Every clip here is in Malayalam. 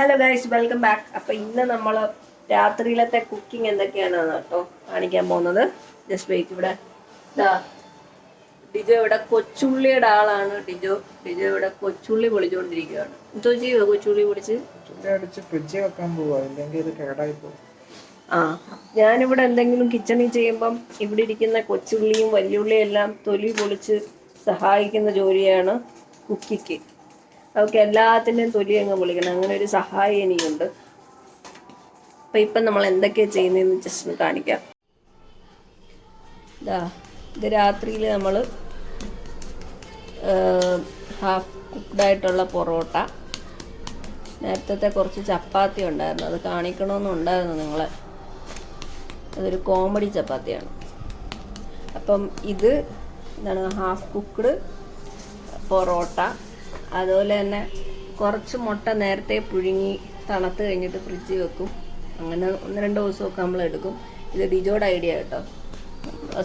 Hello guys, welcome back. അപ്പോൾ ഇന്ന് നമ്മൾ രാത്രിയിലത്തെ കുക്കിംഗ് എന്തൊക്കെയാണെന്ന് കേട്ടോ കാണിക്കാൻ പോകുന്നത്. Just wait. ഇവിടെ ഡിജോ ഇവിടെ കൊച്ചുള്ളിയുടെ ആളാണ്. ഡിജോ ഇവിടെ കൊച്ചുള്ളി പൊളിച്ചുകൊണ്ടിരിക്കുകയാണ്. എന്തോ ചെയ്യുമോ കൊച്ചുള്ളി പൊളിച്ച്? ഫ്രിഡ്ജിൽ വെക്കാൻ പോവാ, ഇല്ലെങ്കിൽ ഇത് കേടായി പോകും. ഞാനിവിടെ എന്തെങ്കിലും കിച്ചണിൽ ചെയ്യുമ്പം ഇവിടെ ഇരിക്കുന്ന കൊച്ചുള്ളിയും വലിയുള്ളിയും എല്ലാം തൊലി പൊളിച്ച് സഹായിക്കുന്ന ജോലിയാണ് കുക്കിക്ക്. അവർക്ക് എല്ലാത്തിൻ്റെയും തൊലി അങ്ങ് പൊളിക്കണം. അങ്ങനെ ഒരു സഹായം എനിക്കുണ്ട്. അപ്പം ഇപ്പം നമ്മൾ എന്തൊക്കെയാണ് ചെയ്യുന്നതെന്ന് ജസ്റ്റ് ഒന്ന് കാണിക്കാം. ഇത് രാത്രിയിൽ നമ്മൾ ഹാഫ് കുക്ക്ഡായിട്ടുള്ള പൊറോട്ട, നേരത്തെ കുറച്ച് ചപ്പാത്തി ഉണ്ടായിരുന്നു, അത് കാണിക്കണമെന്നുണ്ടായിരുന്നു നിങ്ങളെ. അതൊരു കോമഡി ചപ്പാത്തിയാണ്. അപ്പം ഇത് എന്താണ്, ഹാഫ് കുക്ക്ഡ് പൊറോട്ട. അതുപോലെ തന്നെ കുറച്ച് മുട്ട നേരത്തെ പുഴുങ്ങി തണുത്ത് കഴിഞ്ഞിട്ട് ഫ്രിഡ്ജിൽ വെക്കും. അങ്ങനെ 1-2 ദിവസമൊക്കെ നമ്മൾ എടുക്കും. ഇത് ഡിജോയുടെ ഐഡിയ കേട്ടോ.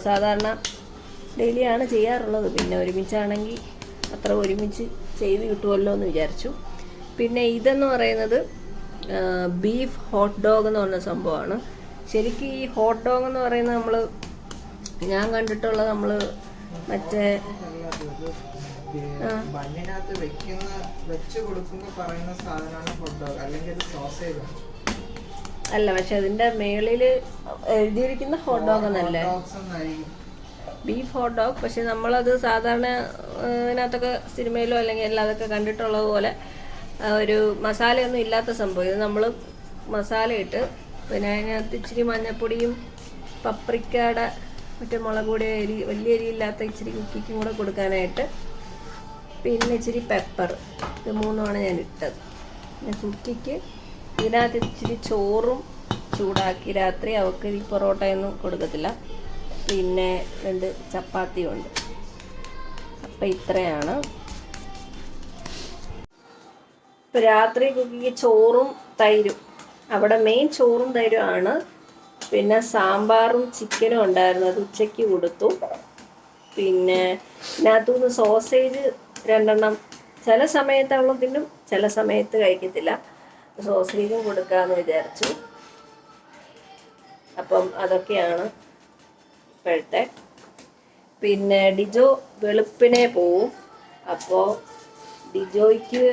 സാധാരണ ഡെയിലിയാണ് ചെയ്യാറുള്ളത്. പിന്നെ ഒരുമിച്ചാണെങ്കിൽ അത്ര ഒരുമിച്ച് ചെയ്ത് കിട്ടുമല്ലോ എന്ന് വിചാരിച്ചു. പിന്നെ ഇതെന്ന് പറയുന്നത് ബീഫ് ഹോട്ട് ഡോഗ് എന്ന് പറഞ്ഞ സംഭവമാണ്. ശരിക്കും ഈ ഹോട്ട് ഡോഗ് എന്ന് പറയുന്നത് ഞാൻ കണ്ടിട്ടുള്ളത് മറ്റേ ബണ്ണിനകത്ത് വെച്ച് കൊടുക്കുമ്പോൾ പറയുന്ന സാധനമാണ് ഹോട്ട് ഡോഗ്, അല്ലെങ്കിൽ അത് സോസേജ് ആണ്. അല്ല, പക്ഷെ അതിന്റെ മേളിൽ എഴുതിയിരിക്കുന്ന ഹോട്ട് ഡോഗ് എന്നല്ലേ, ബീഫ് ഹോട്ട് ഡോഗ്. പക്ഷെ നമ്മളത് സാധാരണ ഇതിനകത്തൊക്കെ സിനിമയിലോ അല്ലെങ്കിൽ എല്ലാതൊക്കെ കണ്ടിട്ടുള്ളത് പോലെ ഒരു മസാലയൊന്നും ഇല്ലാത്ത സംഭവം. ഇത് നമ്മൾ മസാല ഇട്ട് പിന്നെ അതിനകത്ത് ഇച്ചിരി മഞ്ഞപ്പൊടിയും പപ്രിക്കയുടെ മറ്റേ മുളക് പൊടി, വലിയ എരിയില്ലാത്ത ഇച്ചിരി കുക്കിക്കും കൂടെ കൊടുക്കാനായിട്ട്, പിന്നെ ഇച്ചിരി പെപ്പർ, ഇത് 3 ഞാൻ ഇട്ടത്. പിന്നെ കുക്കിക്ക് ഇതിനകത്ത് ഇച്ചിരി ചോറും ചൂടാക്കി രാത്രി അവൾക്ക് ഈ പൊറോട്ടയൊന്നും കൊടുക്കത്തില്ല. പിന്നെ 2 ചപ്പാത്തിയും ഉണ്ട്. അപ്പം ഇത്രയാണ് ഇപ്പം രാത്രി കുക്കിക്ക്. ചോറും തൈരും, അവിടെ മെയിൻ ചോറും തൈരും ആണ്. പിന്നെ സാമ്പാറും ചിക്കനും ഉണ്ടായിരുന്നു, അത് ഉച്ചയ്ക്ക് കൊടുത്തു. പിന്നെ ഇതിനകത്തുനിന്ന് സോസേജ് 2 ചില സമയത്ത് അവൾ തിന്നും, ചില സമയത്ത് കഴിക്കത്തില്ല. സോസേജും കൊടുക്കാമെന്ന് വിചാരിച്ചു. അപ്പം അതൊക്കെയാണ് ഇപ്പോഴത്തെ. പിന്നെ ഡിജോ വെളുപ്പിനെ പോവും. അപ്പോൾ ഡിജോയ്ക്ക്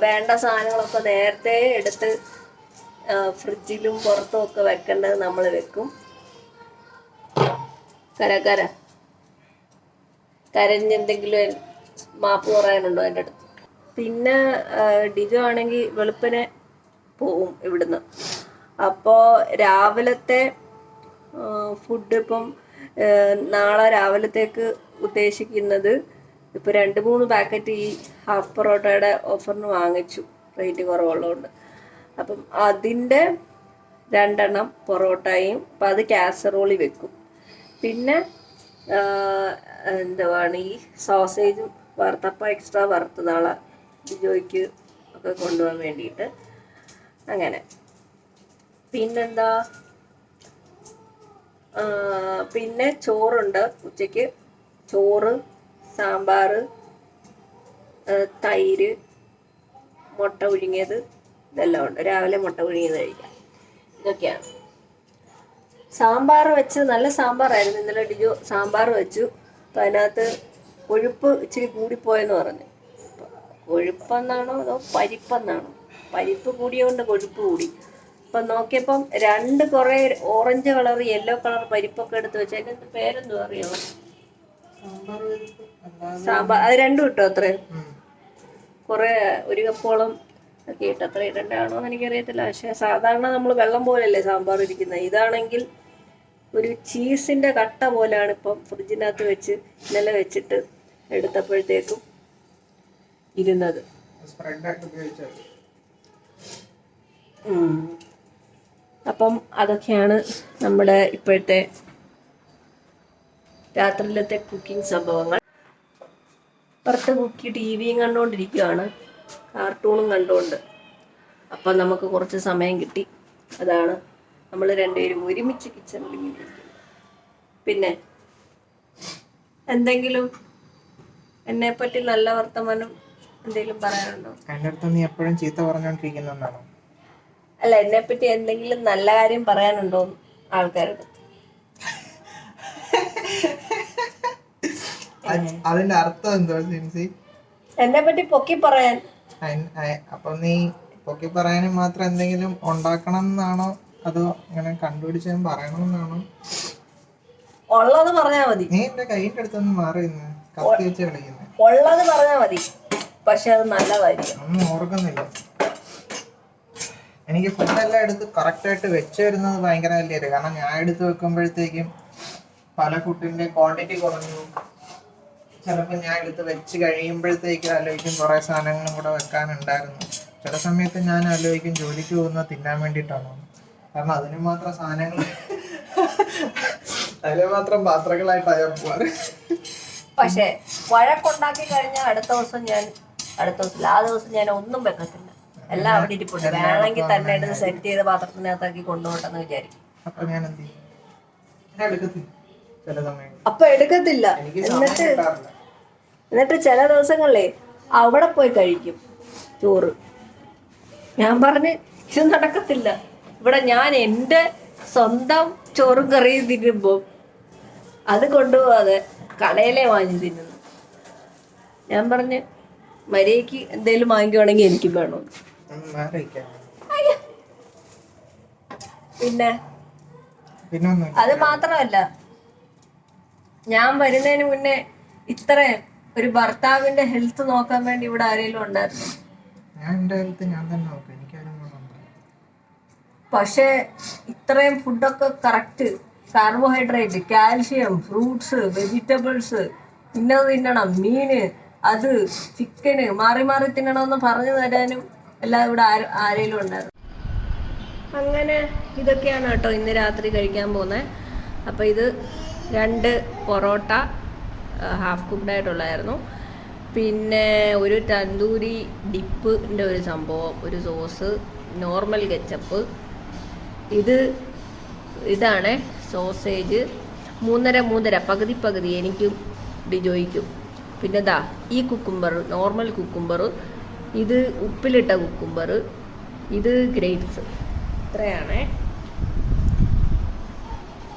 വേണ്ട സാധനങ്ങളൊക്കെ നേരത്തെ എടുത്ത് ഫ്രിഡ്ജിലും പുറത്തും ഒക്കെ വെക്കേണ്ടത് നമ്മൾ വെക്കും. കരഞ്ഞെന്തെങ്കിലും മാപ്പ് പറയാനുണ്ടോ എൻ്റെ അടുത്ത്? പിന്നെ ഡിജോ ആണെങ്കിൽ വെളുപ്പിനെ പോവും ഇവിടുന്ന്. അപ്പോൾ രാവിലത്തെ ഫുഡ് ഇപ്പം നാളെ രാവിലത്തേക്ക് ഉദ്ദേശിക്കുന്നത്, ഇപ്പോൾ 2-3 പാക്കറ്റ് ഈ ഹാഫ് പൊറോട്ടയുടെ ഓഫറിന് വാങ്ങിച്ചു, റേറ്റ് കുറവുള്ളതുകൊണ്ട്. അപ്പം അതിൻ്റെ 2 പൊറോട്ടയും, അപ്പം അത് കാസറോളി വെക്കും. പിന്നെ എന്തുവാണ് ഈ സോസേജും വറുത്തപ്പം എക്സ്ട്രാ വറുത്ത് നാളെ ഡിജോയ്ക്ക് ഒക്കെ കൊണ്ടുപോകാൻ വേണ്ടിയിട്ട്. അങ്ങനെ പിന്നെന്താ, പിന്നെ ചോറുണ്ട് ഉച്ചയ്ക്ക്. ചോറ്, സാമ്പാർ, തൈര്, മുട്ട പുഴുങ്ങിയത്, ഇതെല്ലാം ഉണ്ട്. രാവിലെ മുട്ട പുഴുങ്ങിയത് കഴിക്കാം. ഇതൊക്കെയാണ്. സാമ്പാർ വെച്ച് നല്ല സാമ്പാറായിരുന്നു ഇന്നലെ. ഡിജോ സാമ്പാർ വെച്ചു. അപ്പം അതിനകത്ത് കൊഴുപ്പ് ഇച്ചിരി കൂടിപ്പോയെന്ന് പറഞ്ഞു. കൊഴുപ്പെന്നാണോ അതോ പരിപ്പെന്നാണോ? പരിപ്പ് കൂടിയോണ്ട് കൊഴുപ്പ് കൂടി. അപ്പം നോക്കിയപ്പം 2 കുറേ ഓറഞ്ച് കളർ, യെല്ലോ കളർ പരിപ്പൊക്കെ എടുത്ത് വെച്ച്. അതിൻ്റെ പേരെന്തോ അറിയാമോ? സാമ്പാർ. അത് 2 ഇട്ടോ? അത്രയും കുറേ 1 കപ്പോളം ഒക്കെ ഇട്ട്. അത്ര ഇടണ്ടാണോ എന്ന് എനിക്കറിയത്തില്ല. പക്ഷേ സാധാരണ നമ്മൾ വെള്ളം പോലെയല്ലേ സാമ്പാർ ഇരിക്കുന്നത്. ഇതാണെങ്കിൽ ഒരു ചീസിൻ്റെ കട്ട പോലെയാണ്. ഇപ്പം ഫ്രിഡ്ജിനകത്ത് വെച്ച് ഇന്നലെ വെച്ചിട്ട് എടുത്തപ്പോഴത്തേക്കും ഇരുന്നത്. അപ്പം അതൊക്കെയാണ് നമ്മുടെ ഇപ്പോഴത്തെ രാത്രിയിലത്തെ കുക്കിംഗ് സംഭവങ്ങൾ. പുറത്ത് കുക്കി ടിവിയും കണ്ടുകൊണ്ടിരിക്കുകയാണ്, കാർട്ടൂണും കണ്ടുകൊണ്ട്. അപ്പം നമുക്ക് കുറച്ച് സമയം കിട്ടി. അതാണ് നമ്മൾ 2 പേരും ഒരുമിച്ച് കിച്ചണിൽ ഇരിക്കുന്നത്. പിന്നെ എന്തെങ്കിലും എന്നെപ്പറ്റി നല്ല വർത്തമാനം എന്തെങ്കിലും പറയാനുണ്ടോ? എൻ്റെ അടുത്ത് നീ എപ്പോഴും ചീത്ത പറഞ്ഞോണ്ടിരിക്കുന്നുണ്ടാണോ? അല്ല, എന്നെ പറ്റി എന്തെങ്കിലും നല്ല കാര്യം പറയാനുണ്ടോ ആൾക്കാരുടെ? അതിന്റെ അർത്ഥം എന്തോ ജിൻസി? എന്നെ പറ്റി പൊക്കി പറയാൻ. അപ്പൊ നീ പൊക്കി പറയാനും മാത്രം എന്തെങ്കിലും ഉണ്ടാക്കണം എന്നാണോ അതോ ഇങ്ങനെ കണ്ടുപിടിച്ച് പറയണം എന്നാണോ? ഉള്ളത് പറഞ്ഞാ മതി. നീ എന്റെ കൈന്റെ അടുത്തൊന്നും മാറിയുന്നു കത്തി വെച്ച് കളിക്കുന്നത്. ഉള്ളത് പറഞ്ഞാ മതി, പക്ഷെ അത് നല്ലതായിരിക്കും. ഒന്നും ഓർക്കുന്നില്ല. എനിക്ക് ഫുഡെല്ലാം എടുത്ത് കറക്റ്റായിട്ട് വെച്ച് വരുന്നത് ഭയങ്കര വലിയ, കാരണം ഞാൻ എടുത്ത് വെക്കുമ്പോഴത്തേക്കും പല ഫുഡിന്റെ ക്വാണ്ടിറ്റി കുറഞ്ഞു. ചിലപ്പോൾ ഞാൻ എടുത്ത് വെച്ച് കഴിയുമ്പോഴത്തേക്കും ആലോചിക്കും കുറേ സാധനങ്ങളും കൂടെ വെക്കാനുണ്ടായിരുന്നു. ചില സമയത്ത് ഞാൻ ആലോചിക്കും ജോലിക്ക് പോകുന്നത് തിന്നാൻ വേണ്ടിയിട്ടാണോ, കാരണം അതിന് മാത്രം സാധനങ്ങൾ അതിന് മാത്രം പാത്രങ്ങളായിട്ടാണ് പോവാറ്. പക്ഷേ വഴക്കുണ്ടാക്കി കഴിഞ്ഞാൽ അടുത്ത ദിവസം ആ ദിവസം ഞാൻ ഒന്നും വെക്കത്തില്ല, എല്ലാം അവിടെ ഇരിപ്പുണ്ട്. വേണമെങ്കിൽ തന്നെ എടുത്ത് സെറ്റ് ചെയ്ത് പാത്രത്തിനകത്താക്കി കൊണ്ടുപോട്ടെന്ന് വിചാരിക്കും. അപ്പൊ ഞാൻ എന്ത് ചെയ്യും? എടുക്കത്തില്ല ചില സമയങ്ങളിൽ. അപ്പൊ എടുക്കത്തില്ല. എന്നിട്ട് ചില ദിവസങ്ങളിലേ അവിടെ പോയി കഴിക്കും ചോറ്. ഞാൻ പറഞ്ഞ് ഇത് നടക്കത്തില്ല, ഇവിടെ ഞാൻ എൻ്റെ സ്വന്തം ചോറും കറിയും തിന്നുമ്പോ അത് കൊണ്ടുപോകാതെ കടയിലെ വാങ്ങി തിന്നുന്നു. ഞാൻ പറഞ്ഞ് മര്യാദയ്ക്ക് എന്തേലും വാങ്ങിക്കുവാണെങ്കിൽ എനിക്ക് വേണമെന്ന്. പിന്നെ അത് മാത്രമല്ല, ഞാൻ വരുന്നതിന് മുന്നേ ഇത്രയും ഒരു ഭർത്താവിന്റെ ഹെൽത്ത് നോക്കാൻ വേണ്ടി ഇവിടെ ആരെങ്കിലും ഉണ്ടായിരുന്നു? പക്ഷെ ഇത്രയും ഫുഡൊക്കെ correct, carbohydrate, calcium, fruits, vegetables, ഇന്നത് തിന്നണം, മീന്, അത് ചിക്കന് മാറി മാറി തിന്നണമെന്ന് പറഞ്ഞു തരാനും എല്ലാം ഇവിടെ ആരെങ്കിലും ഉണ്ടായിരുന്നു. അങ്ങനെ ഇതൊക്കെയാണ് കേട്ടോ ഇന്ന് രാത്രി കഴിക്കാൻ പോകുന്നത്. അപ്പോൾ ഇത് 2 പൊറോട്ട ഹാഫ് കുക്ക്ഡ് ആയിട്ടുള്ളായിരുന്നു, പിന്നെ ഒരു തന്തൂരി ഡിപ്പിൻ്റെ ഒരു സംഭവം, ഒരു സോസ്, നോർമൽ കെച്ചപ്പ്, ഇതാണ് സോസേജ് 3.5 പകുതി എനിക്കും ഡിജോയ്ക്കും. പിന്നെ ഈ കുക്കുംബർ, നോർമൽ കുക്കുംബർ, ഇത് ഉപ്പിലിട്ട കുക്കുംബർ, ഇത് ഗ്രേപ്സ്. ഇത്രയാണേ.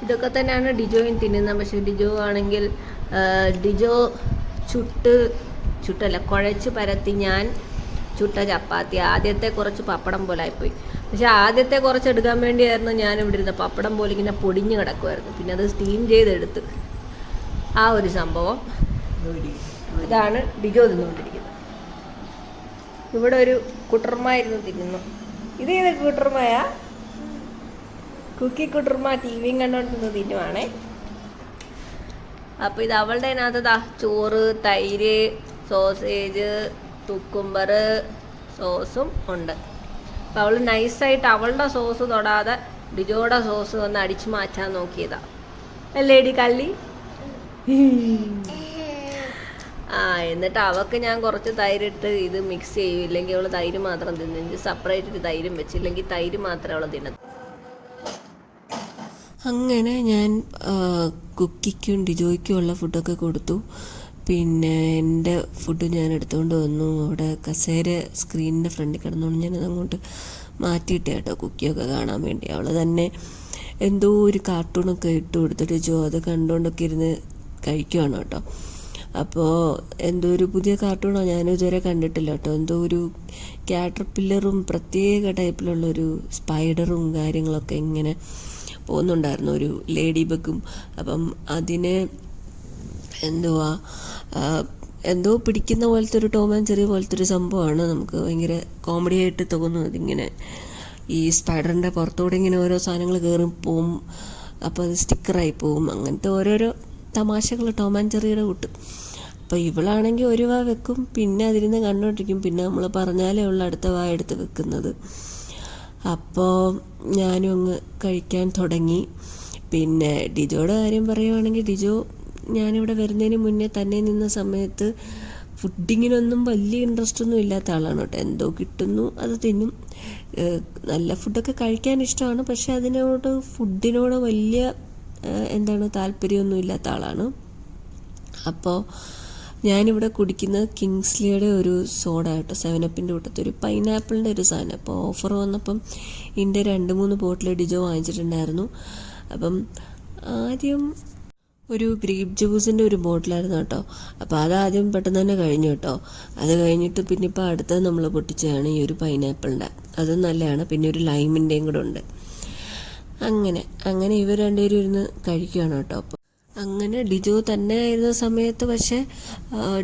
ഇതൊക്കെ തന്നെയാണ് ഡിജോയും തിന്നുന്നത്. പക്ഷെ ഡിജോ ആണെങ്കിൽ ഡിജോ ചുട്ടല്ല കുഴച്ച് പരത്തി ഞാൻ ചുട്ട ചപ്പാത്തി. ആദ്യത്തെ കുറച്ച് പപ്പടം പോലെ ആയിപ്പോയി. പക്ഷെ ആദ്യത്തെ കുറച്ച് എടുക്കാൻ വേണ്ടിയായിരുന്നു ഞാൻ ഇവിടെ ഇരുന്ന. പപ്പടം പോലെ ഇങ്ങനെ പൊടിഞ്ഞ് കിടക്കുമായിരുന്നു. പിന്നെ അത് സ്റ്റീം ചെയ്തെടുത്ത് ആ ഒരു സംഭവം. ഇതാണ് ഡിജോ തിന്നുകൊണ്ടിരിക്കുന്നത്. ഇവിടെ ഒരു കുട്ടർമായിരുന്നു തിന്നുന്നു. ഇത് ഏത് കുട്ടർമയാ? കുക്കി കുട്ടർമ ടി വിയും കണ്ടോണ്ടിരുന്ന് തിന്നുവാണേ. അപ്പോൾ ഇത് അവളുടെ അതിനകത്ത് ചോറ്, തൈര്, സോസേജ്, കുക്കുംബർ, സോസും ഉണ്ട്. അപ്പോൾ അവൾ നൈസായിട്ട് അവളുടെ സോസ് തൊടാതെ ഡിജോയുടെ സോസ് വന്ന് അടിച്ചു മാറ്റാൻ നോക്കിയതാ അല്ലേടി കള്ളി. എന്നിട്ട് അവൾക്ക് ഞാൻ കുറച്ച് തൈരിട്ട് ഇത് മിക്സ് ചെയ്യും. ഇല്ലെങ്കിൽ അവൾ തൈര് മാത്രം തിന്നു. സെപ്പറേറ്റ് തൈരും വെച്ചില്ലെങ്കിൽ തൈര് മാത്രമേ അവൾ തിന്നു. അങ്ങനെ ഞാൻ കുക്കിക്കും ഡിജോയ്ക്കും ഉള്ള ഫുഡൊക്കെ കൊടുത്തു. പിന്നെ എൻ്റെ ഫുഡ് ഞാൻ എടുത്തുകൊണ്ട് വന്നു. അവിടെ കസേര സ്ക്രീനിൻ്റെ ഫ്രണ്ടിൽ കിടന്നുകൊണ്ട് ഞാനത് അങ്ങോട്ട് മാറ്റിയിട്ട് കേട്ടോ കുക്കിയൊക്കെ കാണാൻ വേണ്ടി. അവൾ തന്നെ എന്തോ ഒരു കാർട്ടൂണൊക്കെ ഇട്ട് കൊടുത്തിട്ട് ജോ അത് കണ്ടുകൊണ്ടൊക്കെ ഇരുന്ന് കഴിക്കുവാണ് കേട്ടോ. അപ്പോൾ എന്തോ ഒരു പുതിയ കാർട്ടൂണാണ്, ഞാനും ഇതുവരെ കണ്ടിട്ടില്ല കേട്ടോ. എന്തോ ഒരു കാറ്റർപില്ലറും പ്രത്യേക ടൈപ്പിലുള്ളൊരു സ്പൈഡറും കാര്യങ്ങളൊക്കെ ഇങ്ങനെ പോകുന്നുണ്ടായിരുന്നു, ഒരു ലേഡി ബഗും. അപ്പം അതിനെ എന്തോ പിടിക്കുന്ന പോലത്തെ ഒരു ടോം ആൻഡ് ജെറി പോലത്തെ ഒരു സംഭവമാണ്. നമുക്ക് ഭയങ്കര കോമഡി ആയിട്ട് തോന്നുന്നത്. ഇങ്ങനെ ഈ സ്പൈഡറിൻ്റെ പുറത്തൂടെ ഇങ്ങനെ ഓരോ സാധനങ്ങൾ കയറി പോവും, അപ്പോൾ അത് സ്റ്റിക്കറായി പോവും. അങ്ങനത്തെ ഓരോരോ തമാശകൾ ടോം ആൻഡ് ജെറിയുടെ കൂട്ട്. അപ്പോൾ ഇവളാണെങ്കിൽ ഒരു വാ വെക്കും, പിന്നെ അതിരുന്ന് കണ്ടോണ്ടിരിക്കും. പിന്നെ നമ്മൾ പറഞ്ഞാലേ ഉള്ള അടുത്ത വാ എടുത്ത് വെക്കുന്നത്. അപ്പോൾ ഞാനും അങ്ങ് കഴിക്കാൻ തുടങ്ങി. പിന്നെ ഡിജോയുടെ കാര്യം പറയുവാണെങ്കിൽ ഡിജോ ഞാനിവിടെ വരുന്നതിന് മുന്നേ തന്നെ നിന്ന സമയത്ത് ഫുഡിങ്ങിനൊന്നും വലിയ ഇൻട്രസ്റ്റ് ഒന്നും ഇല്ലാത്ത ആളാണ് കേട്ടോ. എന്തോ കിട്ടുന്നു അത് തിന്നും. നല്ല ഫുഡൊക്കെ കഴിക്കാൻ ഇഷ്ടമാണ്, പക്ഷെ ഫുഡിനോട് വലിയ താല്പര്യമൊന്നും ഇല്ലാത്ത ആളാണ്. അപ്പോൾ ഞാനിവിടെ കുടിക്കുന്നത് കിങ്സ്ലിയുടെ ഒരു സോഡ കേട്ടോ, 7-അപ്പിൻ്റെ കൂട്ടത്തിൽ ഒരു പൈനാപ്പിളിൻ്റെ ഒരു സാധനം. അപ്പോൾ ഓഫർ വന്നപ്പം ഇതിൻ്റെ 2-3 ബോട്ടിൽ ഡിജോ വാങ്ങിച്ചിട്ടുണ്ടായിരുന്നു. അപ്പം ആദ്യം ഒരു ഗ്രേപ്പ് ജ്യൂസിൻ്റെ ഒരു ബോട്ടിലായിരുന്നു കേട്ടോ. അപ്പോൾ അതാദ്യം പെട്ടെന്ന് തന്നെ കഴിഞ്ഞു കേട്ടോ. അത് കഴിഞ്ഞിട്ട് പിന്നെ ഇപ്പോൾ അടുത്തത് നമ്മൾ പൊട്ടിച്ചതാണ് ഈ ഒരു പൈനാപ്പിളിൻ്റെ, അതും നല്ലതാണ്. പിന്നെ ഒരു ലൈമിൻ്റെയും കൂടെ ഉണ്ട്. അങ്ങനെ ഇവർ രണ്ടുപേരും ഇരുന്ന് കഴിക്കുകയാണ് കേട്ടോ. അപ്പോൾ അങ്ങനെ ഡിജോ തന്നെ ആയിരുന്ന സമയത്ത് പക്ഷേ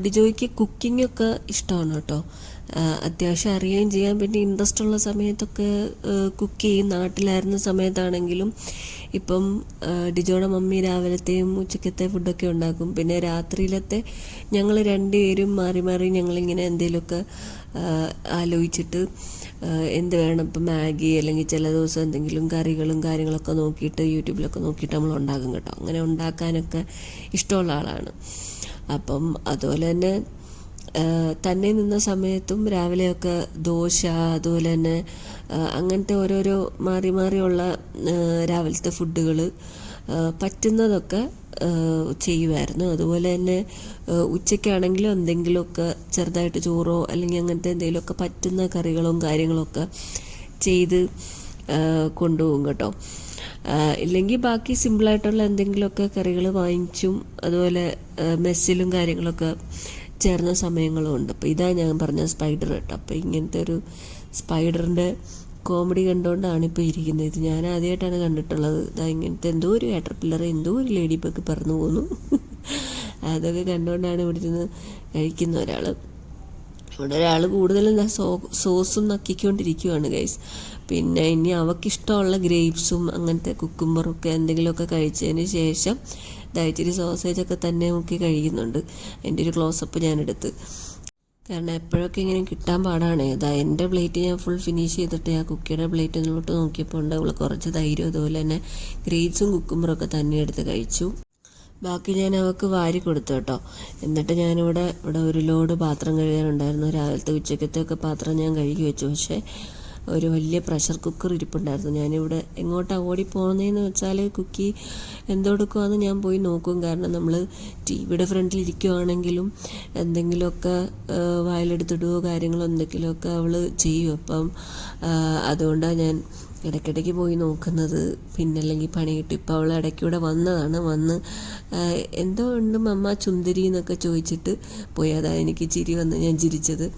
ഡിജോയ്ക്ക് കുക്കിംഗ് ഒക്കെ ഇഷ്ടമാണ് കേട്ടോ. അത്യാവശ്യം അറിയുകയും ചെയ്യാൻ പിന്നെ ഇൻട്രസ്റ്റ് ഉള്ള സമയത്തൊക്കെ കുക്ക് ചെയ്യും. നാട്ടിലായിരുന്ന സമയത്താണെങ്കിലും ഇപ്പം ഡിജോയുടെ മമ്മി രാവിലത്തെയും ഉച്ചക്കത്തെ ഫുഡൊക്കെ ഉണ്ടാക്കും. പിന്നെ രാത്രിയിലത്തെ ഞങ്ങൾ രണ്ടുപേരും മാറി മാറി ഞങ്ങളിങ്ങനെ എന്തെങ്കിലുമൊക്കെ ആലോചിച്ചിട്ട് എന്ത് വേണം, ഇപ്പം മാഗി അല്ലെങ്കിൽ ചില ദിവസം എന്തെങ്കിലും കറികളും കാര്യങ്ങളൊക്കെ നോക്കിയിട്ട് യൂട്യൂബിലൊക്കെ നോക്കിയിട്ട് നമ്മൾ ഉണ്ടാക്കും കേട്ടോ. അങ്ങനെ ഉണ്ടാക്കാനൊക്കെ ഇഷ്ടമുള്ള ആളാണ്. അപ്പം അതുപോലെ തന്നെ നിന്ന സമയത്തും രാവിലെയൊക്കെ ദോശ, അതുപോലെ തന്നെ അങ്ങനത്തെ ഓരോരോ മാറി മാറിയുള്ള രാവിലത്തെ ഫുഡുകൾ പറ്റുന്നതൊക്കെ ചെയ്യുമായിരുന്നു. അതുപോലെ തന്നെ ഉച്ചയ്ക്കാണെങ്കിലും എന്തെങ്കിലുമൊക്കെ ചെറുതായിട്ട് ചോറോ അല്ലെങ്കിൽ അങ്ങനത്തെ എന്തെങ്കിലുമൊക്കെ പറ്റുന്ന കറികളും കാര്യങ്ങളൊക്കെ ചെയ്ത് കൊണ്ടുപോകും കേട്ടോ. ഇല്ലെങ്കിൽ ബാക്കി സിമ്പിളായിട്ടുള്ള എന്തെങ്കിലുമൊക്കെ കറികൾ വാങ്ങിച്ചും അതുപോലെ മെസ്സിലും കാര്യങ്ങളൊക്കെ ചേർന്ന സമയങ്ങളും ഉണ്ട്. അപ്പോൾ ഇതാ ഞാൻ പറഞ്ഞ സ്പൈഡർ കേട്ടോ. അപ്പോൾ ഇങ്ങനത്തെ ഒരു സ്പൈഡറിൻ്റെ കോമഡി കണ്ടുകൊണ്ടാണ് ഇപ്പോൾ ഇരിക്കുന്നത്. ഇത് ഞാൻ ആദ്യമായിട്ടാണ് കണ്ടിട്ടുള്ളത്. ഇതാ ഇങ്ങനത്തെ എന്തോ ഒരു കാറ്റർപില്ലർ, എന്തോ ഒരു ലേഡി ബഗ് പറന്നു പോകുന്നു. അതൊക്കെ കണ്ടുകൊണ്ടാണ് ഇവിടെ നിന്ന് കഴിക്കുന്ന ഒരാൾ. ഇവിടെ ഒരാൾ കൂടുതലും സോസും നക്കിക്കൊണ്ടിരിക്കുകയാണ് ഗൈസ്. പിന്നെ ഇനി അവൾക്കിഷ്ടമുള്ള ഗ്രേപ്സും അങ്ങനത്തെ കുക്കുംബറൊക്കെ എന്തെങ്കിലുമൊക്കെ കഴിച്ചതിന് ശേഷം ഇച്ചിരി സോസേജൊക്കെ തന്നെ മുക്കി കഴിക്കുന്നുണ്ട്. എൻ്റെ ഒരു ക്ലോസപ്പ് ഞാനെടുത്ത്, കാരണം എപ്പോഴൊക്കെ ഇങ്ങനെ കിട്ടാൻ പാടാണ്. എൻ്റെ പ്ലേറ്റ് ഞാൻ ഫുൾ ഫിനിഷ് ചെയ്തിട്ട് ആ കുക്കിയുടെ പ്ലേറ്റിലോട്ട് നോക്കിയപ്പോൾ ഉണ്ട് അവൾ കുറച്ച് തൈരും അതുപോലെ തന്നെ ഗ്രേപ്സും കുക്കുംബറൊക്കെ തന്നെ എടുത്ത് കഴിച്ചു. ബാക്കി ഞാൻ അവൾക്ക് വാരി കൊടുത്തു കേട്ടോ. എന്നിട്ട് ഞാനിവിടെ ഒരു ലോഡ് പാത്രം കഴുകാനുണ്ടായിരുന്നു. രാവിലത്തെ ഉച്ചക്കത്തെ ഒക്കെ പാത്രം ഞാൻ കഴുകി വെച്ചു. പക്ഷേ ഒരു വലിയ പ്രഷർ കുക്കർ ഇരിപ്പുണ്ടായിരുന്നു. ഞാനിവിടെ എങ്ങോട്ടാണ് ഓടിപ്പോകുന്നതെന്ന് വെച്ചാൽ കുക്കി എന്തെടുക്കുവാന്ന് ഞാൻ പോയി നോക്കും. കാരണം നമ്മൾ ടിവിയുടെ ഫ്രണ്ടിൽ ഇരിക്കുവാണെങ്കിലും എന്തെങ്കിലുമൊക്കെ വായിലെടുത്തിടുകയോ കാര്യങ്ങളോ എന്തെങ്കിലുമൊക്കെ അവൾ ചെയ്യും. അപ്പം അതുകൊണ്ടാണ് ഞാൻ ഇടയ്ക്കിടയ്ക്ക് പോയി നോക്കുന്നത്. പിന്നെ അല്ലെങ്കിൽ പണി കിട്ടും. ഇപ്പോൾ അവൾ ഇടയ്ക്കൂടെ വന്ന് എന്തോ ഉണ്ട് മമ്മ ചുന്ദരി എന്നൊക്കെ ചോദിച്ചിട്ട് പോയി. അതാണ് എനിക്ക് ചിരി വന്ന് ഞാൻ ചിരിച്ചത്.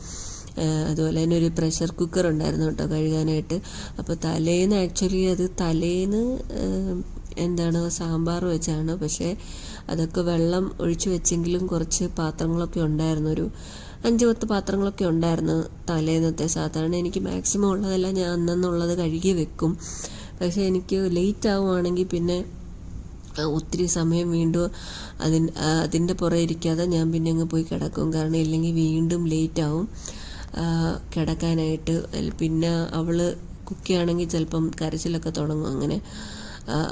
അതുപോലെ തന്നെ ഒരു പ്രഷർ കുക്കർ ഉണ്ടായിരുന്നു കേട്ടോ കഴുകാനായിട്ട്. അപ്പോൾ തലേന്ന് സാമ്പാർ വെച്ചാണ്. പക്ഷേ അതൊക്കെ വെള്ളം ഒഴിച്ച് വെച്ചെങ്കിലും കുറച്ച് പാത്രങ്ങളൊക്കെ ഉണ്ടായിരുന്നു. ഒരു 5-10 പാത്രങ്ങളൊക്കെ ഉണ്ടായിരുന്നു തലേന്നത്തെ. സാധാരണ എനിക്ക് മാക്സിമം ഉള്ളതെല്ലാം ഞാൻ അന്നെന്നുള്ളത് കഴുകി വെക്കും. പക്ഷേ എനിക്ക് ലേറ്റ് ആവുകയാണെങ്കിൽ പിന്നെ ഒത്തിരി സമയം വീണ്ടും അതിൻ്റെ പുറകെ ഇരിക്കാതെ ഞാൻ പിന്നെ അങ്ങ് പോയി കിടക്കും. കാരണം ഇല്ലെങ്കിൽ വീണ്ടും ലേറ്റ് ആവും കിടക്കാനായിട്ട്. പിന്നെ അവൾ കുക്കിയാണെങ്കിൽ ചിലപ്പം കരച്ചിലൊക്കെ തുടങ്ങും അങ്ങനെ.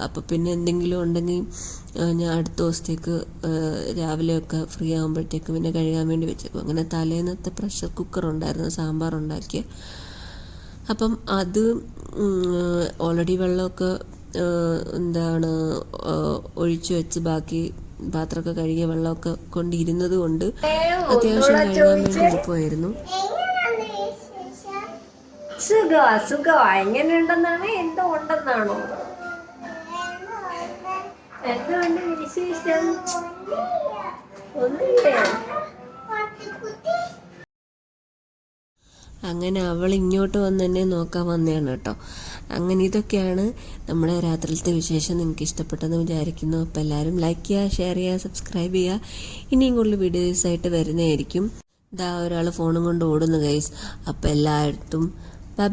അപ്പോൾ പിന്നെ എന്തെങ്കിലും ഉണ്ടെങ്കിൽ ഞാൻ അടുത്ത ദിവസത്തേക്ക് രാവിലെയൊക്കെ ഫ്രീ ആകുമ്പോഴത്തേക്ക് പിന്നെ കഴുകാൻ വേണ്ടി വെച്ചേക്കും. അങ്ങനെ തലേന്നത്തെ പ്രഷർ കുക്കർ ഉണ്ടായിരുന്നു സാമ്പാർ ഉണ്ടാക്കിയ. അപ്പം അത് ഓൾറെഡി വെള്ളമൊക്കെ ഒഴിച്ചു വെച്ച് ബാക്കി പാത്രമൊക്കെ കഴുകിയ വെള്ളമൊക്കെ കൊണ്ടിരുന്നത് കൊണ്ട് അത്യാവശ്യം കഴുകാൻ വേണ്ടി എളുപ്പമായിരുന്നു. സുഖമാ എങ്ങനെയുണ്ടെന്നാണ് എന്തോ ഉണ്ടെന്നാണോ? എന്തുകൊണ്ട് വിശേഷം? ഒന്നുമില്ലേ? അങ്ങനെ അവൾ ഇങ്ങോട്ട് വന്ന് എന്നെ നോക്കാൻ വന്നതാണ് കേട്ടോ. അങ്ങനെ ഇതൊക്കെയാണ് നമ്മുടെ രാത്രിയിലത്തെ വിശേഷം. നിങ്ങൾക്ക് ഇഷ്ടപ്പെട്ടെന്ന് വിചാരിക്കുന്നു. അപ്പോൾ എല്ലാവരും ലൈക്ക് ചെയ്യുക, ഷെയർ ചെയ്യുക, സബ്സ്ക്രൈബ് ചെയ്യുക. ഇനിയും കൂടുതൽ വീഡിയോസായിട്ട് വരുന്നതായിരിക്കും. ഒരാൾ ഫോണും കൊണ്ട് ഓടുന്നു ഗൈസ്. അപ്പോൾ എല്ലായിടത്തും ബൈ.